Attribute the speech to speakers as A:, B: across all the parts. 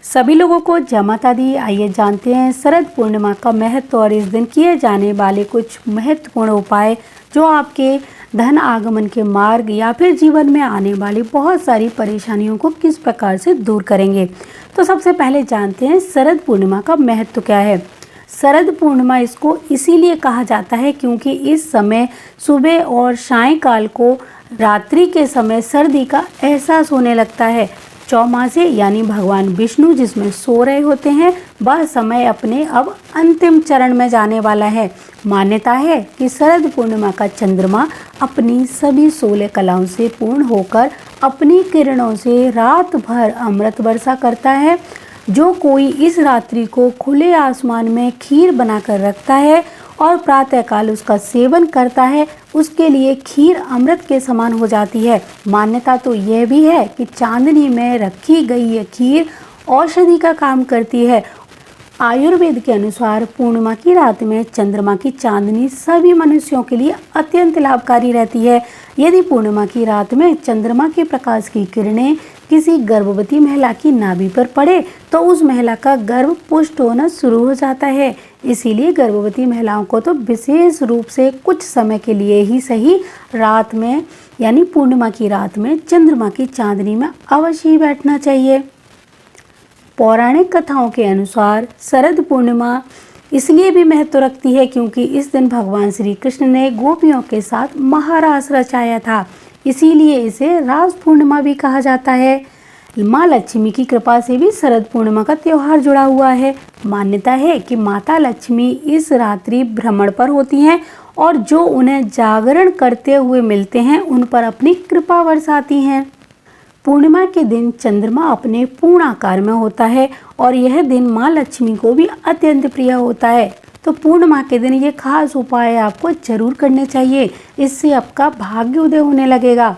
A: सभी लोगों को जय माता दी। आइए जानते हैं शरद पूर्णिमा का महत्व और इस दिन किए जाने वाले कुछ महत्वपूर्ण उपाय जो आपके धन आगमन के मार्ग या फिर जीवन में आने वाली बहुत सारी परेशानियों को किस प्रकार से दूर करेंगे। तो सबसे पहले जानते हैं शरद पूर्णिमा का महत्व क्या है। शरद पूर्णिमा इसको इसीलिए कहा जाता है क्योंकि इस समय सुबह और सायंकाल को रात्रि के समय सर्दी का एहसास होने लगता है। चौमासे यानी भगवान विष्णु जिसमें सो रहे होते हैं, वह समय अपने अब अंतिम चरण में जाने वाला है। मान्यता है कि शरद पूर्णिमा का चंद्रमा अपनी सभी 16 कलाओं से पूर्ण होकर अपनी किरणों से रात भर अमृत वर्षा करता है। जो कोई इस रात्रि को खुले आसमान में खीर बनाकर रखता है और प्रातःकाल उसका सेवन करता है, उसके लिए खीर अमृत के समान हो जाती है। मान्यता तो यह भी है कि चांदनी में रखी गई यह खीर औषधि का काम करती है। आयुर्वेद के अनुसार पूर्णिमा की रात में चंद्रमा की चांदनी सभी मनुष्यों के लिए अत्यंत लाभकारी रहती है। यदि पूर्णिमा की रात में चंद्रमा के प्रकाश की किरणें किसी गर्भवती महिला की नाभि पर पड़े तो उस महिला का गर्भ पुष्ट होना शुरू हो जाता है। इसीलिए गर्भवती महिलाओं को तो विशेष रूप से कुछ समय के लिए ही सही रात में यानी पूर्णिमा की रात में चंद्रमा की चांदनी में अवश्य ही बैठना चाहिए। पौराणिक कथाओं के अनुसार शरद पूर्णिमा इसलिए भी महत्व रखती है क्योंकि इस दिन भगवान श्री कृष्ण ने गोपियों के साथ महारास रचाया था। इसीलिए इसे रास पूर्णिमा भी कहा जाता है। माँ लक्ष्मी की कृपा से भी शरद पूर्णिमा का त्योहार जुड़ा हुआ है। मान्यता है कि माता लक्ष्मी इस रात्रि भ्रमण पर होती हैं और जो उन्हें जागरण करते हुए मिलते हैं उन पर अपनी कृपा बरसाती हैं। पूर्णिमा के दिन चंद्रमा अपने पूर्ण आकार में होता है और यह दिन माँ लक्ष्मी को भी अत्यंत प्रिय होता है। तो पूर्णिमा के दिन ये खास उपाय आपको जरूर करने चाहिए, इससे आपका भाग्य उदय होने लगेगा।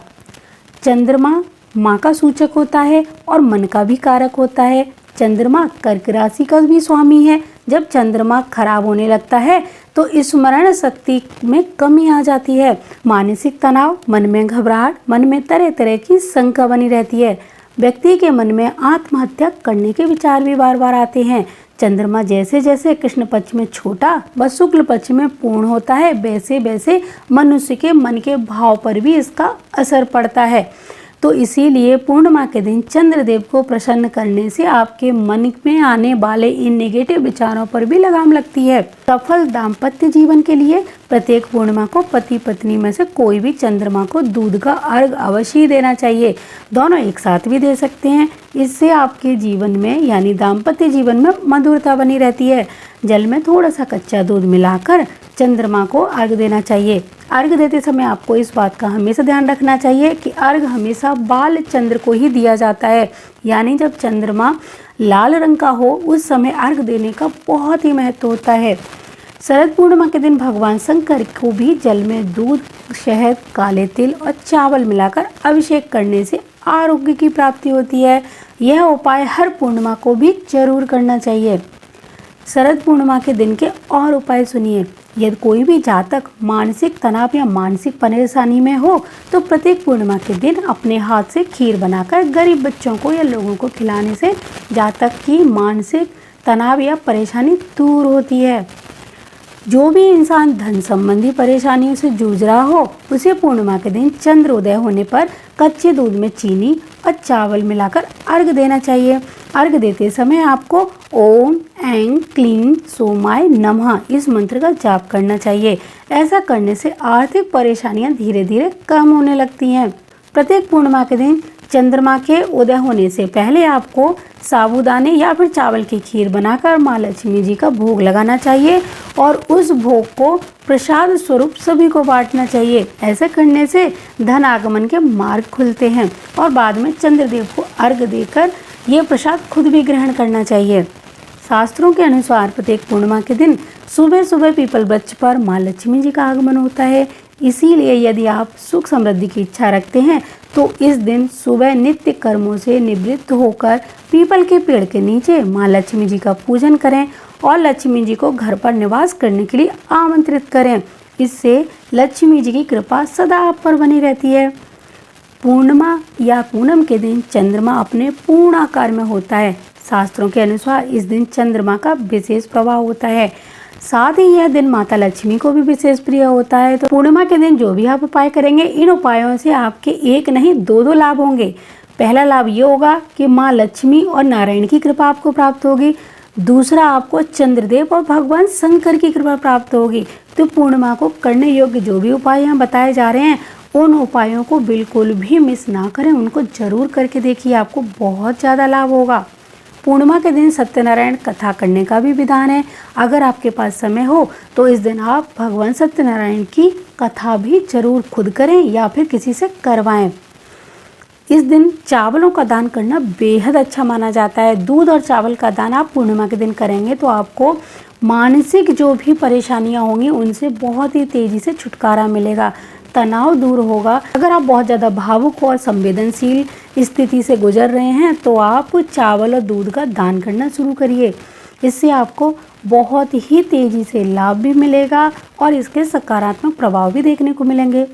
A: चंद्रमा माँ का सूचक होता है और मन का भी कारक होता है। चंद्रमा कर्क राशि का भी स्वामी है। जब चंद्रमा खराब होने लगता है तो स्मरण शक्ति में कमी आ जाती है। मानसिक तनाव, मन में घबराहट, मन में तरह तरह की शंका बनी रहती है। व्यक्ति के मन में आत्महत्या करने के विचार भी बार बार आते हैं। चंद्रमा जैसे जैसे कृष्ण पक्ष में छोटा व शुक्ल पक्ष में पूर्ण होता है वैसे वैसे मनुष्य के मन के भाव पर भी इसका असर पड़ता है। तो इसीलिए पूर्णिमा के दिन चंद्रदेव को प्रसन्न करने से आपके मन में आने वाले इन नेगेटिव विचारों पर भी लगाम लगती है। सफल दाम्पत्य जीवन के लिए प्रत्येक पूर्णिमा को पति पत्नी में से कोई भी चंद्रमा को दूध का अर्घ अवश्य देना चाहिए। दोनों एक साथ भी दे सकते हैं। इससे आपके जीवन में यानी दाम्पत्य जीवन में मधुरता बनी रहती है। जल में थोड़ा सा कच्चा दूध मिलाकर चंद्रमा को अर्घ देना चाहिए। अर्घ देते समय आपको इस बात का हमेशा ध्यान रखना चाहिए कि अर्घ हमेशा बाल चंद्र को ही दिया जाता है, यानी जब चंद्रमा लाल रंग का हो उस समय अर्घ देने का बहुत ही महत्व होता है। शरद पूर्णिमा के दिन भगवान शंकर को भी जल में दूध, शहद, काले तिल और चावल मिलाकर अभिषेक करने से आरोग्य की प्राप्ति होती है। यह उपाय हर पूर्णिमा को भी जरूर करना चाहिए। शरद पूर्णिमा के दिन के और उपाय सुनिए। यदि कोई भी जातक मानसिक तनाव या मानसिक परेशानी में हो तो प्रत्येक पूर्णिमा के दिन अपने हाथ से खीर बनाकर गरीब बच्चों को या लोगों को खिलाने से जातक की मानसिक तनाव या परेशानी दूर होती है। जो भी इंसान धन संबंधी परेशानियों से जूझ रहा हो उसे पूर्णिमा के दिन चंद्रोदय होने पर कच्चे दूध में चीनी और चावल मिलाकर अर्घ देना चाहिए। अर्घ देते समय आपको ओम ऐं क्लीं सोमाय नमः इस मंत्र का जाप करना चाहिए। ऐसा करने से आर्थिक परेशानियां धीरे धीरे कम होने लगती हैं। प्रत्येक पूर्णिमा के दिन चंद्रमा के उदय होने से पहले आपको साबूदाने या फिर चावल की खीर बनाकर माँ लक्ष्मी जी का भोग लगाना चाहिए और उस भोग को प्रसाद स्वरूप सभी को बांटना चाहिए। ऐसे करने से धन आगमन के मार्ग खुलते हैं और बाद में चंद्रदेव को अर्घ देकर ये प्रसाद खुद भी ग्रहण करना चाहिए। शास्त्रों के अनुसार प्रत्येक पूर्णिमा के दिन सुबह सुबह पीपल वृक्ष पर माँ लक्ष्मी जी का आगमन होता है। इसीलिए यदि आप सुख समृद्धि की इच्छा रखते हैं तो इस दिन सुबह नित्य कर्मों से निवृत्त होकर पीपल के पेड़ के नीचे माँ लक्ष्मी जी का पूजन करें और लक्ष्मी जी को घर पर निवास करने के लिए आमंत्रित करें। इससे लक्ष्मी जी की कृपा सदा आप पर बनी रहती है। पूर्णिमा या पूनम के दिन चंद्रमा अपने पूर्ण आकार में होता है। शास्त्रों के अनुसार इस दिन चंद्रमा का विशेष प्रभाव होता है। साथ ही यह दिन माता लक्ष्मी को भी विशेष प्रिय होता है। तो पूर्णिमा के दिन जो भी आप उपाय करेंगे, इन उपायों से आपके एक नहीं दो लाभ होंगे। पहला लाभ ये होगा कि माँ लक्ष्मी और नारायण की कृपा आपको प्राप्त होगी। दूसरा, आपको चंद्रदेव और भगवान शंकर की कृपा प्राप्त होगी। तो पूर्णिमा को करने योग्य जो भी उपाय यहाँ बताए जा रहे हैं, उन उपायों को बिल्कुल भी मिस ना करें, उनको जरूर करके देखिए, आपको बहुत ज़्यादा लाभ होगा। पूर्णिमा के दिन सत्यनारायण कथा करने का भी विधान है। अगर आपके पास समय हो तो इस दिन आप भगवान सत्यनारायण की कथा भी जरूर खुद करें या फिर किसी से करवाएं। इस दिन चावलों का दान करना बेहद अच्छा माना जाता है। दूध और चावल का दान आप पूर्णिमा के दिन करेंगे तो आपको मानसिक जो भी परेशानियां होंगी उनसे बहुत ही तेजी से छुटकारा मिलेगा, तनाव दूर होगा। अगर आप बहुत ज़्यादा भावुक और संवेदनशील स्थिति से गुजर रहे हैं तो आप चावल और दूध का दान करना शुरू करिए। इससे आपको बहुत ही तेज़ी से लाभ भी मिलेगा और इसके सकारात्मक प्रभाव भी देखने को मिलेंगे।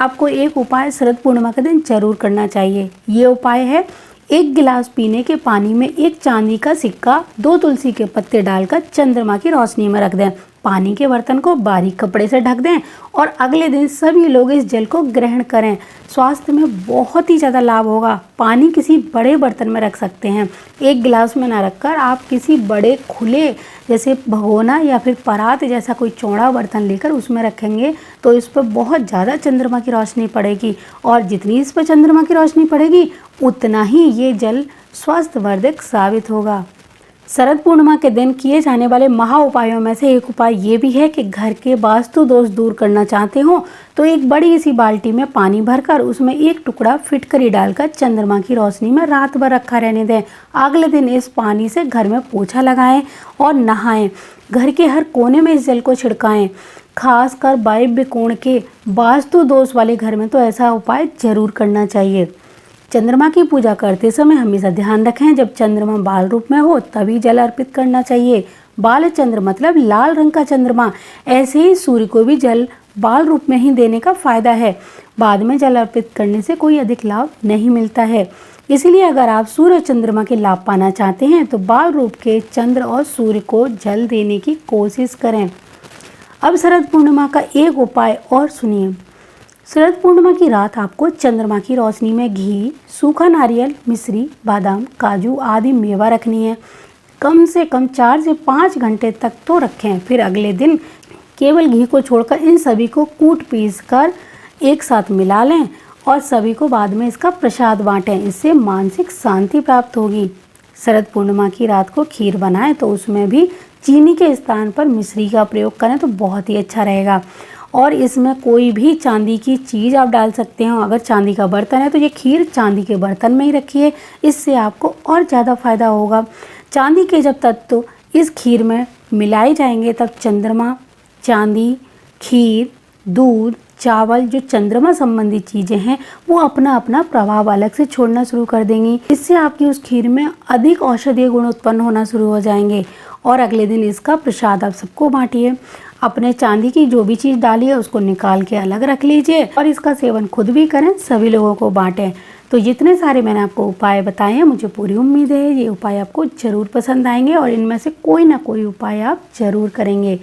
A: आपको एक उपाय शरद पूर्णिमा के दिन जरूर करना चाहिए। ये उपाय है, 1 गिलास पीने के पानी में 1 चांदी का सिक्का, 2 तुलसी के पत्ते डालकर चंद्रमा की रोशनी में रख दें। पानी के बर्तन को बारीक कपड़े से ढक दें और अगले दिन सभी लोग इस जल को ग्रहण करें। स्वास्थ्य में बहुत ही ज़्यादा लाभ होगा। पानी किसी बड़े बर्तन में रख सकते हैं। 1 गिलास में ना रखकर आप किसी बड़े खुले जैसे भगोना या फिर परात जैसा कोई चौड़ा बर्तन लेकर उसमें रखेंगे तो इस पर बहुत ज़्यादा चंद्रमा की रोशनी पड़ेगी और जितनी इस पर चंद्रमा की रोशनी पड़ेगी उतना ही ये जल स्वास्थ्यवर्धक साबित होगा। शरद पूर्णिमा के दिन किए जाने वाले महा उपायों में से एक उपाय ये भी है कि घर के वास्तु दोष दूर करना चाहते हो तो एक बड़ी सी बाल्टी में पानी भरकर उसमें 1 टुकड़ा फिटकरी डालकर चंद्रमा की रोशनी में रात भर रखा रहने दें। अगले दिन इस पानी से घर में पोछा लगाएं और नहाएं। घर के हर कोने में इस जल को छिड़काएं। खासकर वायव्य कोण के वास्तु दोष वाले घर में तो ऐसा उपाय जरूर करना चाहिए। चंद्रमा की पूजा करते समय हमेशा ध्यान रखें, जब चंद्रमा बाल रूप में हो तभी जल अर्पित करना चाहिए। बाल चंद्र मतलब लाल रंग का चंद्रमा। ऐसे ही सूर्य को भी जल बाल रूप में ही देने का फायदा है। बाद में जल अर्पित करने से कोई अधिक लाभ नहीं मिलता है। इसलिए अगर आप सूर्य चंद्रमा के लाभ पाना चाहते हैं तो बाल रूप के चंद्र और सूर्य को जल देने की कोशिश करें। अब शरद पूर्णिमा का एक उपाय और सुनिए। शरद पूर्णिमा की रात आपको चंद्रमा की रोशनी में घी, सूखा नारियल, मिश्री, बादाम, काजू आदि मेवा रखनी है। कम से कम 4 से 5 घंटे तक तो रखें। फिर अगले दिन केवल घी को छोड़कर इन सभी को कूट पीस कर एक साथ मिला लें और सभी को बाद में इसका प्रसाद बांटें। इससे मानसिक शांति प्राप्त होगी। शरद पूर्णिमा की रात को खीर बनाएं तो उसमें भी चीनी के स्थान पर मिश्री का प्रयोग करें तो बहुत ही अच्छा रहेगा। और इसमें कोई भी चांदी की चीज़ आप डाल सकते हो। अगर चांदी का बर्तन है तो ये खीर चांदी के बर्तन में ही रखिए, इससे आपको और ज़्यादा फायदा होगा। चांदी के जब तत्व इस खीर में मिलाए जाएंगे तब चंद्रमा, चांदी, खीर, दूध, चावल जो चंद्रमा संबंधी चीज़ें हैं वो अपना अपना प्रभाव अलग से छोड़ना शुरू कर देंगी। इससे आपकी उस खीर में अधिक औषधीय गुण उत्पन्न होना शुरू हो जाएंगे और अगले दिन इसका प्रसाद आप सबको बांटिए। अपने चांदी की जो भी चीज़ डाली है उसको निकाल के अलग रख लीजिए और इसका सेवन खुद भी करें, सभी लोगों को बांटें। तो जितने सारे मैंने आपको उपाय बताए हैं, मुझे पूरी उम्मीद है ये उपाय आपको ज़रूर पसंद आएंगे और इनमें से कोई ना कोई उपाय आप ज़रूर करेंगे।